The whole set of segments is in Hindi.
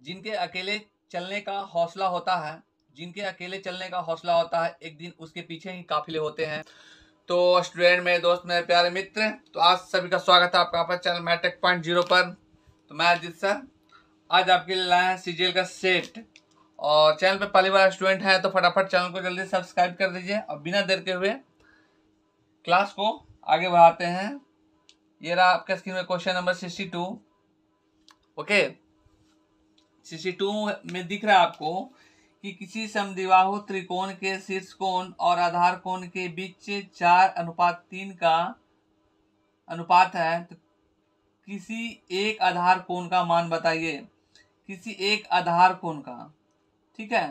जिनके अकेले चलने का हौसला होता है, जिनके अकेले चलने का हौसला होता है, एक दिन उसके पीछे ही काफिले होते हैं। तो स्टूडेंट, मेरे दोस्त, मेरे प्यारे मित्र, तो आज सभी का स्वागत है आपका अपने चैनल मैट्रिक पॉइंट 0 पर। तो मैं अजीत सर आज आपके लिए लाए हैं सीजीएल का सेट। और चैनल पे पहली बार स्टूडेंट है तो फटाफट चैनल को जल्दी सब्सक्राइब कर दीजिए और बिना देर के हुए क्लास को आगे बढ़ाते हैं। ये रहा आपके स्क्रीन में क्वेश्चन नंबर 62। ओके, 62 में दिख रहा है आपको कि किसी समद्विबाहु त्रिकोण के शीर्ष कोण और आधार कोण के बीच 4:3 का अनुपात है। तो किसी एक आधार कोण का मान बताइए, किसी एक आधार कोण का। ठीक है,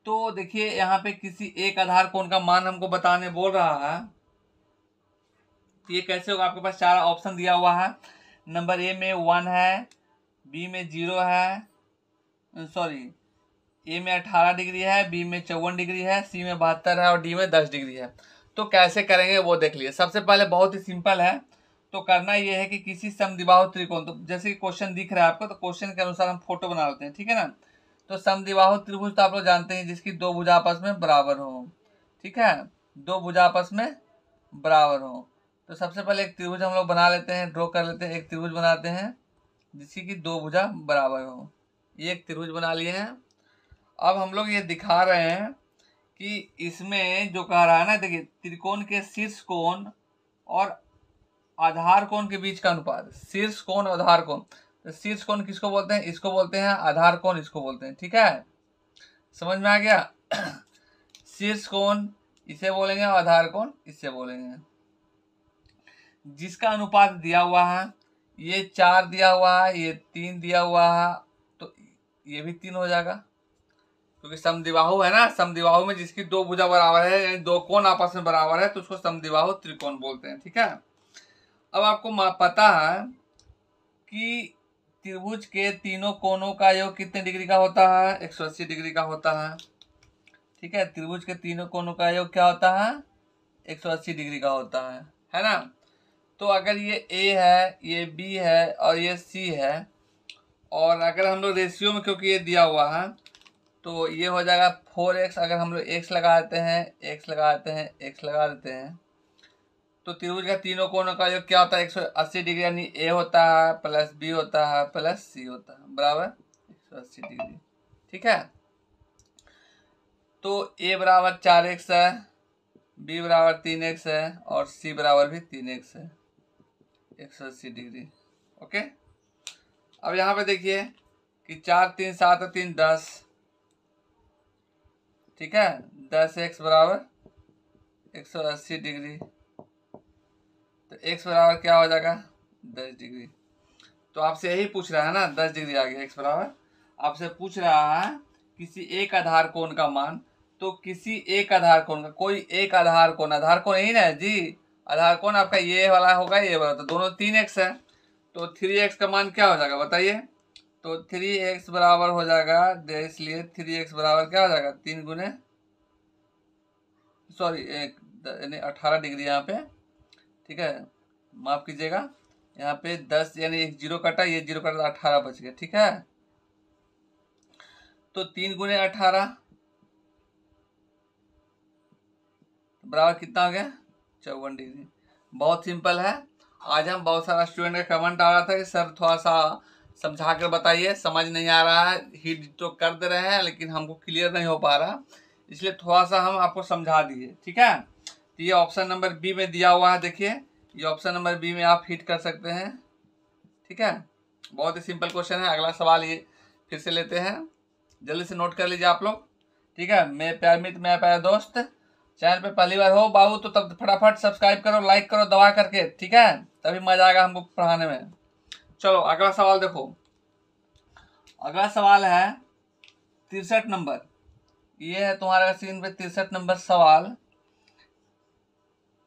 तो देखिए यहाँ पे किसी एक आधार कोण का मान हमको बताने बोल रहा है। तो ये कैसे होगा? आपके पास 4 ऑप्शन दिया हुआ है। नंबर ए में 1 है, बी में 0 है, सॉरी ए में 18 डिग्री है, बी में 54 डिग्री है, सी में 72 है और डी में 10 डिग्री है। तो कैसे करेंगे वो देख लिए। सबसे पहले बहुत ही सिंपल है। तो करना ये है कि किसी समद्विबाहु त्रिकोण, तो जैसे कि क्वेश्चन दिख रहा है आपको, तो क्वेश्चन के अनुसार हम फोटो बना लेते हैं। ठीक है ना। तो समद्विबाहु त्रिभुज तो आप लोग जानते हैं जिसकी दो भुजा आपस में बराबर हो। ठीक है, दो भुजा आपस में बराबर हो। तो सबसे पहले एक त्रिभुज हम लोग बना लेते हैं, ड्रॉ कर लेते हैं। एक त्रिभुज बनाते हैं जिसकी की दो भुजा बराबर हो। ये एक त्रिभुज बना लिए हैं। अब हम लोग ये दिखा रहे हैं कि इसमें जो कह रहा है ना, देखिए त्रिकोण के शीर्ष कोण और आधार कोण के बीच का अनुपात। शीर्ष कोण और आधार कोण, तो शीर्ष कोण किसको बोलते हैं? इसको बोलते हैं। आधार कोण इसको बोलते हैं। ठीक है, समझ में आ गया? शीर्ष कोण इसे बोलेंगे और आधार कोण इससे बोलेंगे। जिसका अनुपात दिया हुआ है, ये 4 दिया हुआ है, ये 3 दिया हुआ है, तो ये भी 3 हो जाएगा क्योंकि समद्विबाहु है ना। समद्विबाहु में जिसकी दो भुजा बराबर है, यानी दो कोण आपस में बराबर है, तो उसको समद्विबाहु त्रिकोण बोलते हैं। ठीक है, अब आपको पता है कि त्रिभुज के तीनों कोणों का योग कितने डिग्री का होता है? 180 डिग्री का होता है। ठीक है, त्रिभुज के तीनों कोणों का योग क्या होता है? 180 डिग्री का होता है ना। तो अगर ये ए है, ये बी है और ये सी है, और अगर हम लोग रेशियो में, क्योंकि ये दिया हुआ है, तो ये हो जाएगा 4x। अगर हम लोग x लगा देते हैं, x लगा देते हैं, x लगा देते हैं, तो त्रिभुज का तीनों कोणों का योग क्या होता है? 180 डिग्री, यानी a होता है प्लस b होता है प्लस c होता है, बराबर 180 डिग्री। ठीक है, तो a बराबर 4x है, b बराबर 3x है और c बराबर भी 3x है, 180 डिग्री। ओके, अब यहाँ पे देखिए कि 4 3 7 3 10। ठीक है, 10x बराबर 180 डिग्री, तो x बराबर क्या हो जाएगा? 10 डिग्री। तो आपसे यही पूछ रहा है ना, 10 डिग्री आ गया। x बराबर आपसे पूछ रहा है किसी एक आधार कोण का मान। तो किसी एक आधार कोण का, कोई एक आधार कोण, आधार कोण यही ना जी, आधार कोण आपका ये वाला होगा, ये वाला, तो दोनों 3x है, तो 3x का मान क्या हो जाएगा बताइए? तो 3x बराबर हो जाएगा, इसलिए 3x बराबर क्या हो जाएगा? 3 गुने, सॉरी, 18 डिग्री यहाँ पे। ठीक है, माफ कीजिएगा, यहाँ पे 10 यानी एक 0 कटा, ये 0 कटा, 18 बच गया। ठीक है, तो 3 गुने 18 बराबर कितना हो गया? 54 डिग्री। बहुत सिंपल है। आज हम बहुत सारा स्टूडेंट का कमेंट आ रहा था कि सर थोड़ा सा समझा कर बताइए, समझ नहीं आ रहा है। हिट तो कर दे रहे हैं लेकिन हमको क्लियर नहीं हो पा रहा, इसलिए थोड़ा सा हम आपको समझा दिए। ठीक है, तो ये ऑप्शन नंबर बी में दिया हुआ है। देखिए ये ऑप्शन नंबर बी में आप हिट कर सकते हैं। ठीक है, बहुत ही सिंपल क्वेश्चन है। अगला सवाल ये फिर से लेते हैं, जल्दी से नोट कर लीजिए आप लोग। ठीक है, मेरे प्यारे मित्र, मेरे प्यारे दोस्त, चैनल पे पहली बार हो बाबू तो तब फटाफट सब्सक्राइब करो, लाइक करो दबा करके। ठीक है, तभी मजा आएगा हमको पढ़ाने में। चलो अगला सवाल देखो। अगला सवाल है 63 नंबर। ये है तुम्हारा स्क्रीन पे 63 नंबर सवाल।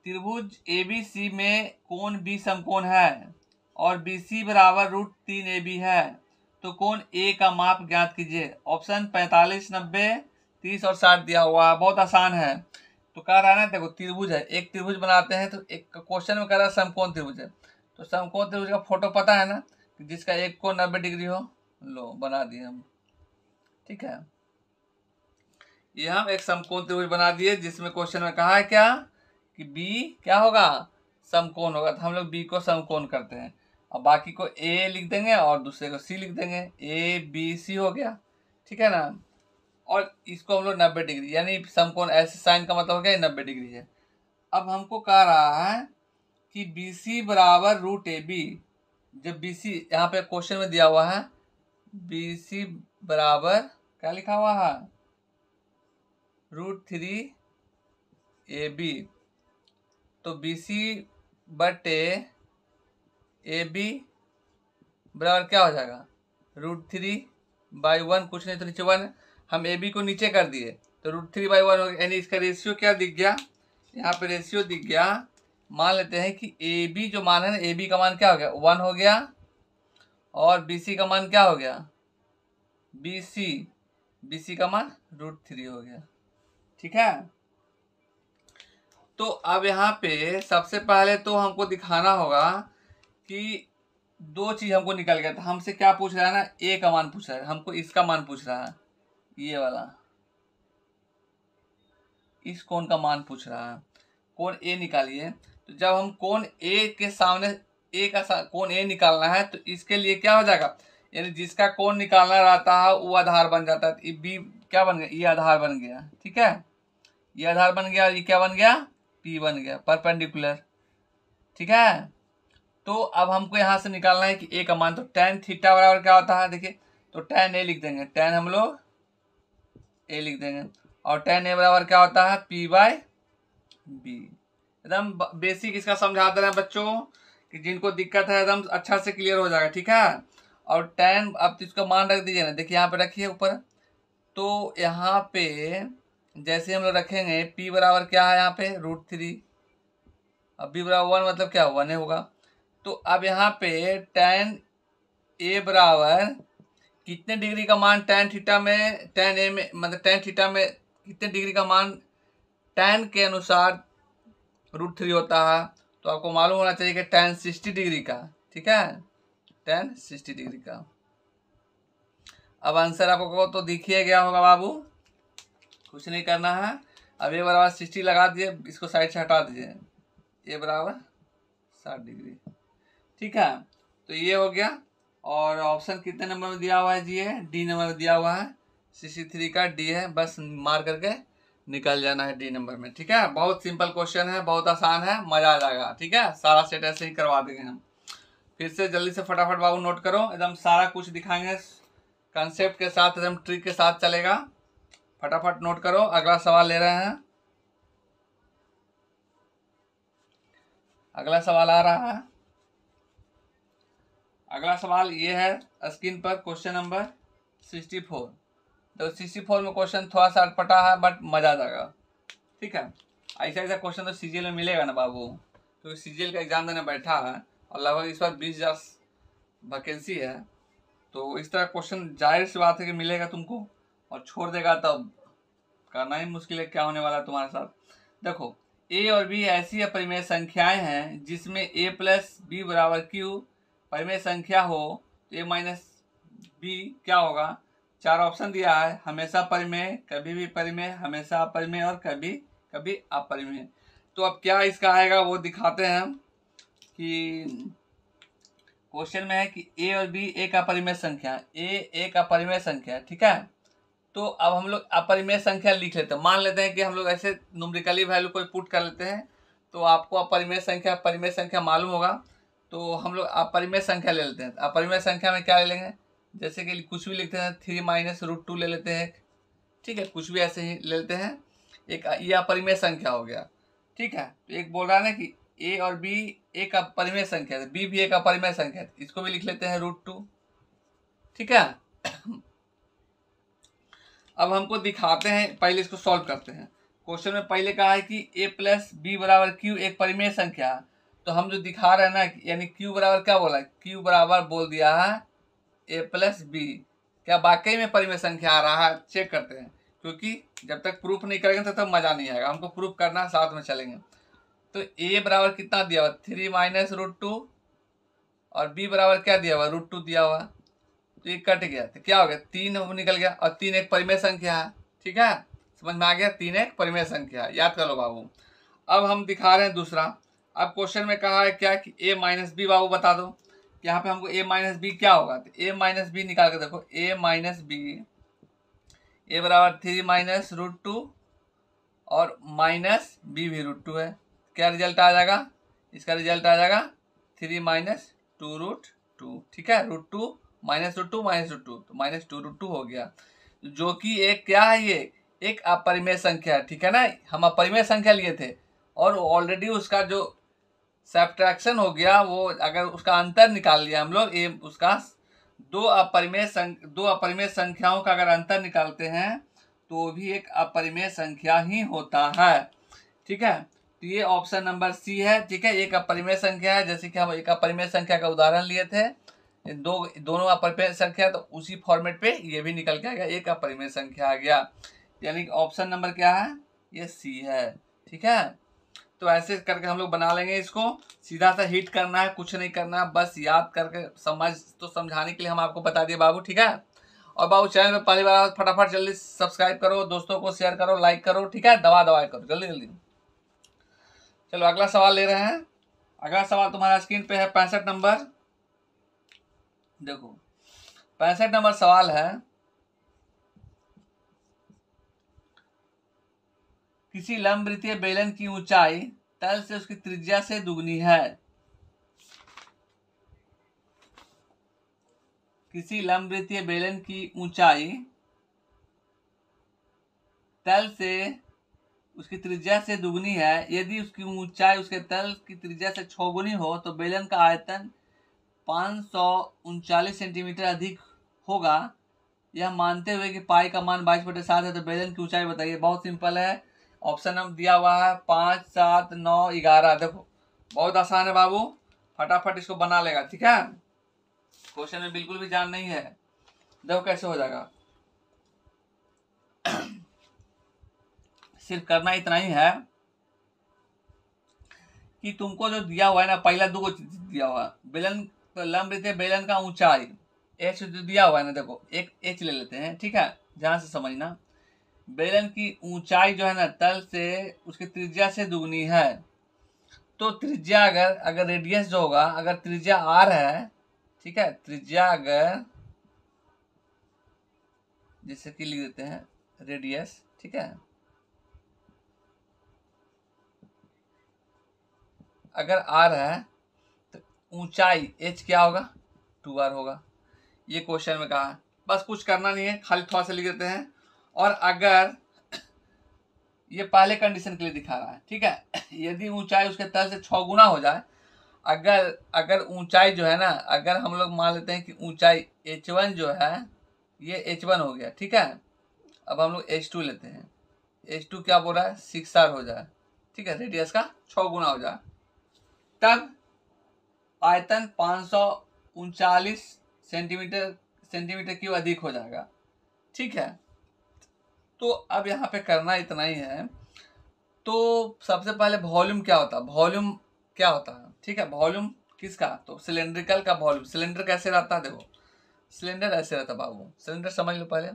त्रिभुज एबीसी में कोण बी समकोण है और बीसी बराबर √3AB है, तो कोण ए का माप ज्ञात कीजिए। ऑप्शन 45, 90, 30 और 60 दिया हुआ है। बहुत आसान है। तो कह रहा है ना, देखो त्रिभुज है, एक त्रिभुज बनाते हैं, तो एक क्वेश्चन में कह रहा है समकोण त्रिभुज है। तो समकोण त्रिभुज का फोटो पता है ना, जिसका एक कोण 90 डिग्री हो। लो बना दिए हम। ठीक है, ये हम एक समकोण त्रिभुज बना दिए, जिसमें क्वेश्चन में कहा है क्या कि बी क्या होगा, समकोण होगा। तो हम लोग बी को समकोण करते हैं, और बाकी को ए लिख देंगे और दूसरे को सी लिख देंगे, ए बी सी हो गया। ठीक है ना, और इसको हम लोग 90 डिग्री, यानी समकोण ऐसे साइन का मतलब हो गया 90 डिग्री है। अब हमको कह रहा है कि बी सी बराबर रूट ए बी। जब बी सी यहाँ पे क्वेश्चन में दिया हुआ है, बी सी बराबर क्या लिखा हुआ है, √3 ए बी। तो बी सी बटे ए बी बराबर क्या हो जाएगा, √3/1, कुछ नहीं तो नीचे 1। हम ए बी को नीचे कर दिए तो √3/1 हो गया, यानी इसका रेशियो क्या दिख गया, यहाँ पे रेशियो दिख गया। मान लेते हैं कि ए बी जो मान है ना, ए बी का मान क्या हो गया, 1 हो गया, और बी सी का मान क्या हो गया, बी सी का मान √3 हो गया। ठीक है, तो अब यहाँ पे सबसे पहले तो हमको दिखाना होगा कि दो चीज हमको निकल गया था। हमसे क्या पूछ रहा है ना, ए का मान पूछ रहा है, हमको इसका मान पूछ रहा है, ये वाला इस कोण का मान पूछ रहा है। कोण ए निकालिए। तो जब हम कोण ए के सामने ए का कोण ए निकालना है, तो इसके लिए क्या हो जाएगा, यानी जिसका कोण निकालना रहता है वो आधार बन जाता है। तो बी क्या बन गया, ये आधार बन गया। ठीक है, ये आधार बन गया, ये क्या बन गया, पी बन गया, परपेंडिकुलर। ठीक है, तो अब हमको यहाँ से निकालना है कि ए का मान। तो tan थीटा बराबर क्या होता है, देखिए, तो tan ए लिख देंगे, tan हम लोग ए लिख देंगे, और tan ए बराबर क्या होता है, p/b। एकदम बेसिक इसका समझा दे रहे हैं बच्चों, कि जिनको दिक्कत है एकदम अच्छा से क्लियर हो जाएगा। ठीक है, और tan अब इसका मान रख दीजिए ना, देखिए यहाँ पे रखिए ऊपर। तो यहाँ पे जैसे हम लोग रखेंगे, p बराबर क्या है यहाँ पे, √3, अब b बराबर 1 मतलब क्या 1 होगा। तो अब यहाँ पे tan ए बराबर कितने डिग्री का मान, tan थीटा में, tan ए में, मतलब tan थीटा में कितने डिग्री का मान tan के अनुसार √3 होता है। तो आपको मालूम होना चाहिए कि tan 60 डिग्री का। ठीक है, tan 60 डिग्री का। अब आंसर आपको तो दिखिए गया होगा बाबू, कुछ नहीं करना है। अब ए बराबर 60 लगा दिए, इसको साइड से हटा दीजिए, ए बराबर 60 डिग्री। ठीक है, तो ये हो गया। और ऑप्शन कितने नंबर में दिया हुआ है जी, ये डी नंबर में दिया हुआ है, 63 का डी है, बस मार करके निकल जाना है डी नंबर में। ठीक है, बहुत सिंपल क्वेश्चन है, बहुत आसान है, मजा आ जाएगा। ठीक है, सारा सेट ऐसे ही करवा देंगे हम। फिर से जल्दी से फटाफट बाबू नोट करो, एकदम सारा कुछ दिखाएंगे कंसेप्ट के साथ, एकदम ट्रिक के साथ चलेगा। फटाफट नोट करो, अगला सवाल ले रहे हैं। अगला सवाल आ रहा है। अगला सवाल ये है स्क्रीन पर, क्वेश्चन नंबर 64। तो 64 में क्वेश्चन थोड़ा सा अटपटा है, बट मजा आ जाएगा। ठीक है, ऐसा ऐसा क्वेश्चन तो सीजीएल में मिलेगा ना बाबू, तो सीजीएल का एग्जाम देने बैठा है, और लगभग इस बार 20,000 वैकेंसी है। तो इस तरह क्वेश्चन जाहिर सी बात है कि मिलेगा तुमको, और छोड़ देगा तब करना ही मुश्किल है, क्या होने वाला है तुम्हारे साथ। देखो, ए और बी ऐसी अपरिमेय संख्याएं हैं जिसमें a प्लस बी बराबर क्यू परिमेय संख्या हो, तो a माइनस बी क्या होगा। 4 ऑप्शन दिया है, हमेशा परिमेय, कभी भी परिमेय, हमेशा अपरिमेय, और कभी कभी अपरिमेय। तो अब क्या इसका आएगा वो दिखाते हैं हम, कि क्वेश्चन में है कि a और b एक अपरिमेय संख्या है, a एक अपरिमेय संख्या है। ठीक है, तो अब हम लोग अपरिमेय संख्या लिख लेते हैं। मान लेते हैं कि हम लोग ऐसे न्यूमेरिकली वैल्यू कोई पुट कर लेते हैं, तो आपको अपरिमेय संख्या परिमेय संख्या मालूम होगा। तो हम लोग अपरिमेय संख्या ले लेते हैं। अपरिमेय संख्या में क्या ले लेंगे, जैसे कि कुछ भी लिखते हैं, 3 - √2 ले लेते हैं। ठीक है, कुछ भी ऐसे ही ले लेते हैं, एक ये अपरिमेय संख्या हो गया। ठीक है, तो एक बोल रहा है ना कि a और b एक अपरिमेय संख्या है, b भी एक अपरिमेय संख्या है, इसको भी लिख लेते हैं √2। ठीक है, अब हमको दिखाते हैं, पहले इसको सॉल्व करते हैं। क्वेश्चन में पहले कहा है कि a प्लस बी बराबर क्यू एक परिमेय संख्या है। तो हम जो दिखा रहे हैं ना, यानी q बराबर क्या बोला, q बराबर बोल दिया है a प्लस बी। क्या वाकई में परिमेय संख्या आ रहा है, चेक करते हैं, क्योंकि जब तक प्रूफ नहीं करेंगे तब तक मजा नहीं आएगा। हमको प्रूफ करना, साथ में चलेंगे। तो a बराबर कितना दिया हुआ, 3 - √2, और b बराबर क्या दिया हुआ, √2 दिया हुआ। तो ये कट गया, तो क्या हो गया, 3 निकल गया, और 3 एक परिमेय संख्या है। ठीक है, समझ में आ गया, 3 एक परिमेय संख्या है, याद कर लो बाबू। अब हम दिखा रहे हैं दूसरा। अब क्वेश्चन में कहा है क्या कि a माइनस बी, बाबू बता दो यहाँ पे हमको a माइनस बी क्या होगा। तो a माइनस बी निकाल के देखो, a माइनस बी, a बराबर 3 माइनस रूट 2 और माइनस बी भी रूट 2 है। क्या रिजल्ट आ जाएगा, इसका रिजल्ट आ जाएगा 3 माइनस 2 रूट 2। ठीक है, root 2 minus root 2 minus root 2, तो माइनस 2 रूट 2 हो गया, जो कि एक क्या है, ये एक अपरिमेय संख्या है। ठीक है ना, हम अपरिमेय संख्या लिए थे और ऑलरेडी उसका जो सब्ट्रैक्शन हो गया, वो अगर उसका अंतर निकाल लिया हम लोग, ये उसका दो अपरिमेय संख्याओं का अगर अंतर निकालते हैं तो भी एक अपरिमेय संख्या ही होता है। ठीक है, तो ये ऑप्शन नंबर सी है। ठीक है, एक अपरिमेय संख्या है, जैसे कि हम एक अपरिमेय संख्या का उदाहरण लिए थे, दोनों अपरिमेय संख्या, तो उसी फॉर्मेट पे ये भी निकल के आ गया, एक अपरिमेय संख्या आ गया। यानी ऑप्शन नंबर क्या है, ये सी है। ठीक है, तो ऐसे करके हम लोग बना लेंगे इसको, सीधा सा हिट करना है, कुछ नहीं करना, बस याद करके समझाने के लिए हम आपको बता दिए बाबू। ठीक है, और बाबू चैनल में पहली बार फटाफट जल्दी सब्सक्राइब करो, दोस्तों को शेयर करो, लाइक करो। ठीक है, दबा करो जल्दी जल्दी। चलो अगला सवाल ले रहे हैं। अगला सवाल तुम्हारा स्क्रीन पे है 65 नंबर। देखो 65 नंबर सवाल है, किसी लंबवृत्तीय बेलन की ऊंचाई तल से उसकी त्रिज्या से दुगनी है। किसी लंबवृत्तीय बेलन की ऊंचाई तल से उसकी त्रिज्या से दुगनी है, यदि उसकी ऊंचाई उसके तल की त्रिज्या से 6 गुनी हो तो बेलन का आयतन 539 सेंटीमीटर अधिक होगा। यह मानते हुए कि पाई का मान 22/7 है, तो बेलन की ऊंचाई बताइए। बहुत सिंपल है, ऑप्शन हम दिया हुआ है 5, 7, 9, 11। देखो बहुत आसान है बाबू, फटाफट इसको बना लेगा। ठीक है, क्वेश्चन में बिल्कुल भी जान नहीं है, देखो कैसे हो जाएगा। सिर्फ करना इतना ही है कि तुमको जो दिया हुआ है ना, पहला दो दिया हुआ है, बेलन लंबवृत्तीय बेलन का ऊंचाई एच जो दिया हुआ है ना, देखो एक एच ले लेते हैं। ठीक है, ध्यान से समझना, बेलन की ऊंचाई जो है ना तल से उसकी त्रिज्या से दुगनी है, तो त्रिज्या अगर रेडियस जो होगा, अगर त्रिज्या आर है, ठीक है, त्रिज्या अगर जैसे कि लिख देते हैं रेडियस, ठीक है, अगर आर है तो ऊंचाई एच क्या होगा, 2r होगा। ये क्वेश्चन में कहा, बस कुछ करना नहीं है, खाली थोड़ा सा लिख देते हैं। और अगर ये पहले कंडीशन के लिए दिखा रहा है, ठीक है, यदि ऊंचाई उसके तल से 6 गुना हो जाए, अगर ऊंचाई जो है ना, अगर हम लोग मान लेते हैं कि ऊंचाई h1 जो है ये h1 हो गया। ठीक है, अब हम लोग h2 लेते हैं, h2 क्या बोल रहा है, 6r हो जाए। ठीक है, रेडियस का 6 गुना हो जाए, तब आयतन 539 सेंटीमीटर क्यूब अधिक हो जाएगा। ठीक है, तो अब यहाँ पे करना इतना ही है। तो सबसे पहले वॉल्यूम क्या होता है, वॉल्यूम क्या होता है, ठीक है, वॉल्यूम किसका, तो सिलेंड्रिकल का वॉल्यूम। सिलेंडर कैसे रहता है, देखो सिलेंडर ऐसे रहता है बाबू, सिलेंडर समझ लो पहले,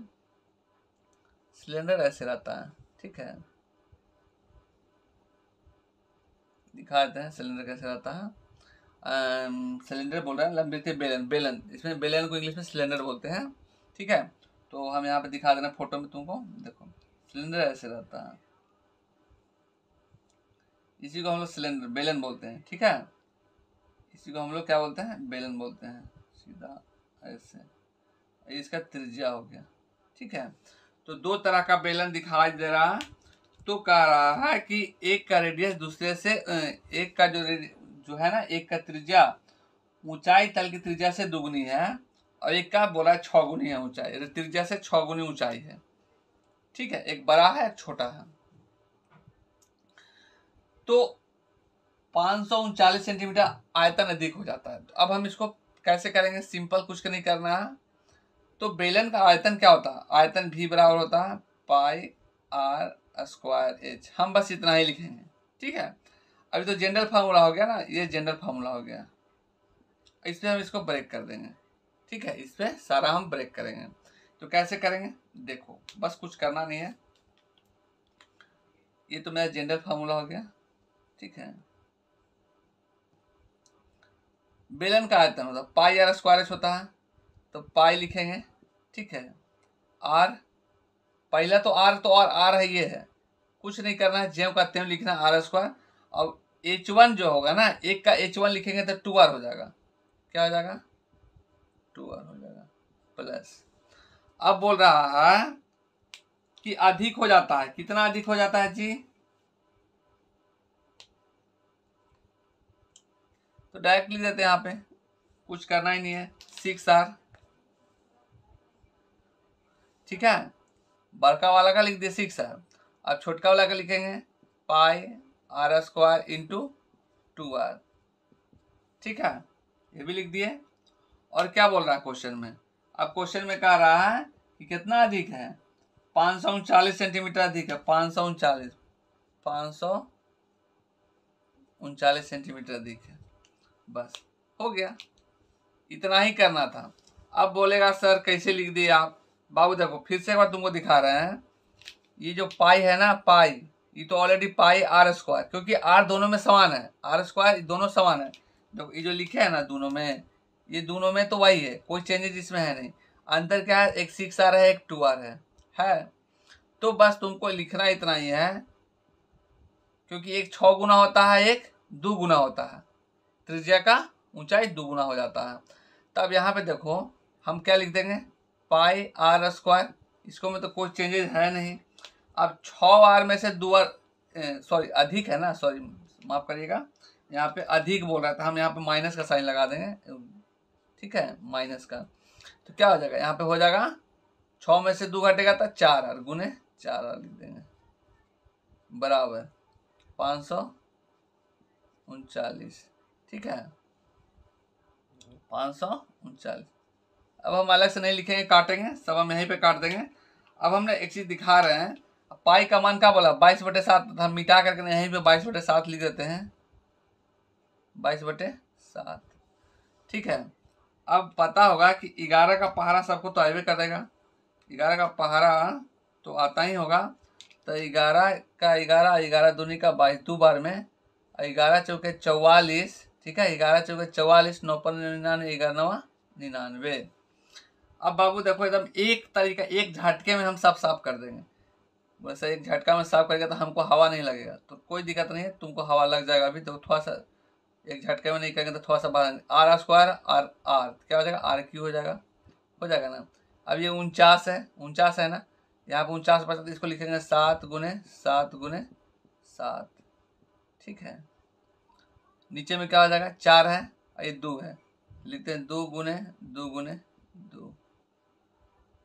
सिलेंडर ऐसे रहता है। ठीक है, दिखा देते हैं सिलेंडर कैसे रहता है। सिलेंडर बोल रहा है, लंबवृत्तीय बेलन, इसमें बेलन को इंग्लिश में सिलेंडर बोलते हैं। ठीक है, तो हम यहाँ पे दिखा देना फोटो में तुमको, देखो सिलेंडर ऐसे रहता है, इसी को हम लोग सिलेंडर बेलन बोलते हैं। ठीक है, इसी को हम लोग क्या बोलते हैं, बेलन बोलते हैं, सीधा ऐसे, इसका त्रिज्या हो गया। ठीक है, तो दो तरह का बेलन दिखाई दे रहा है। तो कह रहा है कि एक का रेडियस दूसरे से, एक का जो है ना, एक का त्रिज्या ऊंचाई तल की त्रिज्या से दुगनी है, और एक का बोला 6 गुनी है ऊंचाई, त्रिज्या से 6 गुनी ऊंचाई है। ठीक है, एक बड़ा है एक छोटा है। तो 539 सेंटीमीटर आयतन अधिक हो जाता है। तो अब हम इसको कैसे करेंगे, सिंपल, कुछ नहीं करना है। तो बेलन का आयतन क्या होता है, आयतन भी बराबर होता है पाई आर स्क्वायर एच, हम बस इतना ही लिखेंगे। ठीक है, अभी तो जनरल फार्मूला हो गया ना, ये जनरल फार्मूला हो गया, इसमें हम इसको ब्रेक कर देंगे। ठीक है, इस पे सारा हम ब्रेक करेंगे। तो कैसे करेंगे देखो, बस कुछ करना नहीं है, ये तो मेरा जनरल फार्मूला हो गया। ठीक है, बेलन का आयतन होता है पाई आर स्क्वायर एच होता है, तो पाई लिखेंगे। ठीक है, आर पहला तो आर है, ये है, कुछ नहीं करना है, ज्यों का त्यों लिखना आर स्क्वायर। अब H1 जो होगा ना, एक का H1 लिखेंगे तो 2R हो जाएगा। क्या हो जाएगा? 2R हो जाएगा प्लस, अब बोल रहा है कि अधिक हो जाता है, कितना अधिक हो जाता है जी? तो डायरेक्ट लिख देते हैं, यहाँ पे कुछ करना ही नहीं है, 6R। ठीक है, बड़का वाला का लिख दिए 6R, अब छोटका वाला का लिखेंगे पाई आर स्क्वायर इंटू 2R। ठीक है, ये भी लिख दिए। और क्या बोल रहा है क्वेश्चन में? अब क्वेश्चन में कह रहा है कि कितना अधिक है? 539 सेंटीमीटर अधिक है, 539 सेंटीमीटर अधिक है। बस हो गया, इतना ही करना था। अब बोलेगा सर कैसे लिख दिए आप? बाबू देखो फिर से एक बार तुमको दिखा रहे हैं, ये जो पाई है ना, पाई, ये तो ऑलरेडी पाई आर स्क्वायर, क्योंकि आर दोनों में समान है, आर स्क्वायर दोनों समान है। ये जो लिखे है ना दोनों में, ये दोनों में तो वही है, कोई चेंजेस इसमें है नहीं। अंतर क्या है? एक 6R है, एक 2R है। तो बस तुमको लिखना इतना ही है, क्योंकि एक 6 गुना होता है, एक 2 गुना होता है, त्रिज्या का ऊंचाई 2 गुना हो जाता है। तब यहाँ पे देखो हम क्या लिख देंगे, पाई आर स्क्वायर, इसको में तो कोई चेंजेस है नहीं। अब 6R में से 2R, सॉरी अधिक है ना, सॉरी माफ करिएगा, यहाँ पे अधिक बोल रहा था, हम यहाँ पे माइनस का साइन लगा देंगे। ठीक है, माइनस का, तो क्या हो जाएगा? यहाँ पे हो जाएगा 6 में से 2 घटेगा तो 4R गुने 4R लिख देंगे, बराबर 539। ठीक है, 539। अब हम अलग से नहीं लिखेंगे, काटेंगे सब, हम यहीं पे काट देंगे। अब हमने एक चीज दिखा रहे हैं, पाई का मान क्या बोला? 22/7, हम मिटा करके यहीं पे 22/7 लिख देते हैं, 22/7। ठीक है, अब पता होगा कि 11 का पहाड़ा सबको तो आइए कर देगा, 11 का पहाड़ा तो आता ही होगा। तो 11 का 11, 11 दूनी का 22, 2 बार में 11 चौके 44। ठीक है, 11 चौके 44, 9 पर 99, 11 99। अब बाबू देखो एकदम एक तरीका, एक झटके में हम सब साफ कर देंगे। वैसे एक झटका में साफ करेगा तो हमको हवा नहीं लगेगा, तो कोई दिक्कत नहीं है, तुमको हवा लग जाएगा अभी, तो थोड़ा सा एक झटके में नहीं करेंगे तो थोड़ा सा बाहर। आर स्क्वायर आर आर क्या हो जाएगा? RQ हो जाएगा ना। अब ये 49 है, 49 है ना, यहाँ पे 49 बचा, तो इसको लिखेंगे 7 गुने 7 गुने 7। ठीक है, नीचे में क्या हो जाएगा? 4 है और ये 2 है, लिखते हैं 2 गुने 2 गुने 2।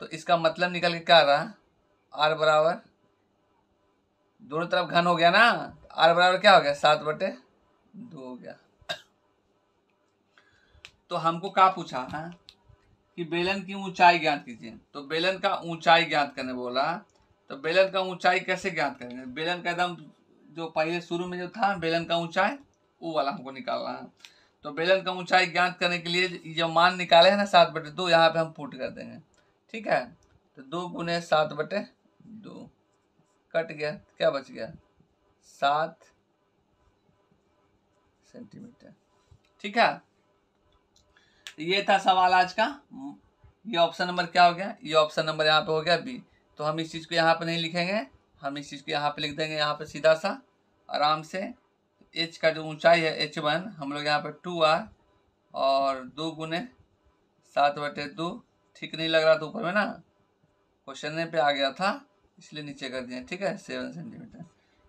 तो इसका मतलब निकल के क्या रहा? आर बराबर, दोनों तरफ घन हो गया ना, आर बराबर क्या हो गया? 7/2 हो गया। तो हमको क्या पूछा है कि बेलन की ऊंचाई ज्ञात कीजिए, तो बेलन का ऊंचाई ज्ञात करने बोला। तो बेलन का ऊंचाई कैसे ज्ञात करेंगे? बेलन का एकदम जो पहले शुरू में जो था बेलन का ऊंचाई, वो वाला हमको निकालना है। तो बेलन का ऊंचाई ज्ञात करने के लिए जो मान निकाले है ना 7/2, यहाँ पे हम पुट कर देंगे। ठीक है, तो 2 गुने 7/2 कट गया, क्या बच गया? 7 सेंटीमीटर। ठीक है, ये था सवाल आज का। ये ऑप्शन नंबर क्या हो गया? ये ऑप्शन नंबर यहाँ पे हो गया बी। तो हम इस चीज को यहाँ पे नहीं लिखेंगे, हम इस चीज को यहाँ पे लिख देंगे, यहाँ पे सीधा सा आराम से। H का जो ऊंचाई है H1, हम लोग यहाँ पे 2R और 2 गुने 7/2। ठीक नहीं लग रहा था ऊपर में ना, क्वेश्चन पे आ गया था इसलिए नीचे कर दिया। ठीक है, 7 सेंटीमीटर।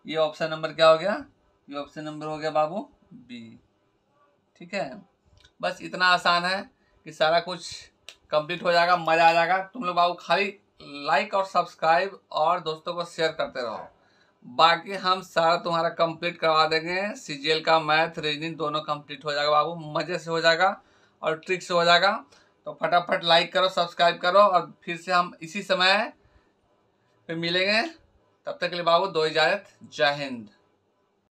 ये ऑप्शन नंबर क्या हो गया? ये ऑप्शन नंबर हो गया बाबू बी। ठीक है, बस इतना आसान है कि सारा कुछ कंप्लीट हो जाएगा, मजा आ जाएगा। तुम लोग बाबू खाली लाइक और सब्सक्राइब और दोस्तों को शेयर करते रहो, बाकी हम सारा तुम्हारा कंप्लीट करवा देंगे। CGL का मैथ रीजनिंग दोनों कंप्लीट हो जाएगा बाबू, मजे से हो जाएगा और ट्रिक से हो जाएगा। तो फटाफट लाइक करो, सब्सक्राइब करो, और फिर से हम इसी समय पे मिलेंगे। तब तक के लिए बाबू दो इजाजत, जय हिंद।